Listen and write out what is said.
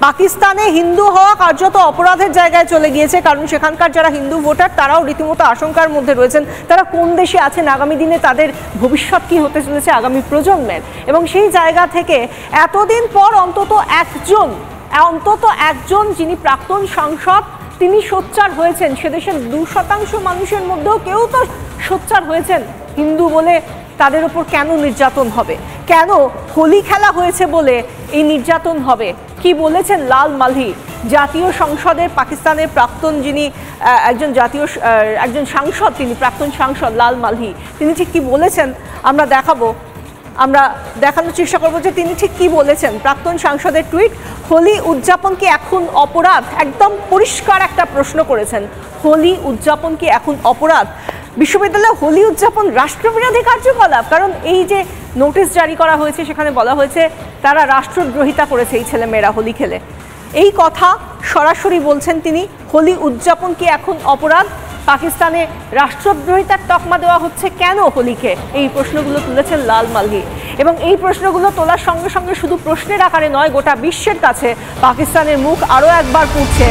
পাকিস্তানে হিন্দু হওয়া কার্যত অপরাধের জায়গায় চলে গিয়েছে, কারণ সেখানকার যারা হিন্দু ভোটার তারাও রীতিমতো আশঙ্কার মধ্যে রয়েছেন। তারা কোন দেশে আছেন, আগামী দিনে তাদের ভবিষ্যৎ কি হতে চলেছে আগামী প্রজন্মের। এবং সেই জায়গা থেকে এতদিন পর অন্তত একজন যিনি প্রাক্তন সাংসদ তিনি সোচ্চার হয়েছেন। সেদেশের 2% মানুষের মধ্যেও কেউ তো সোচ্চার হয়েছেন হিন্দু বলে তাদের উপর কেন নির্যাতন হবে, কেন হোলি খেলা হয়েছে বলে এই নির্যাতন হবে। কি বলেছেন লাল মালহি, জাতীয় সংসদের পাকিস্তানের প্রাক্তন যিনি একজন সাংসদ, তিনি প্রাক্তন সাংসদ লাল মালহি, তিনি ঠিক কি বলেছেন আমরা দেখানোর চেষ্টা করবো যে তিনি ঠিক কি বলেছেন। প্রাক্তন সাংসদের টুইট, হোলি উদযাপন কি এখন অপরাধ? একদম পরিষ্কার একটা প্রশ্ন করেছেন, হোলি উদযাপন কি এখন অপরাধ? বিশ্ববিদ্যালয়ে হোলি উদযাপন রাষ্ট্রবিরোধী কার্যকলাপ, কারণ এই যে নোটিশ জারি করা হয়েছে সেখানে বলা হয়েছে তারা রাষ্ট্রদ্রোহিতা করেছে এই ছেলেমেয়েরা হোলি খেলে। এই কথা সরাসরি বলছেন তিনি। হোলি উদযাপন কি এখন অপরাধ? পাকিস্তানে রাষ্ট্রদ্রোহিতার তকমা দেওয়া হচ্ছে কেন হোলিকে? এই প্রশ্নগুলো তুলেছেন লাল মালহি। এবং এই প্রশ্নগুলো তোলার সঙ্গে সঙ্গে শুধু প্রশ্নের আকারে নয়, গোটা বিশ্বের কাছে পাকিস্তানের মুখ আরও একবার পুড়ছে।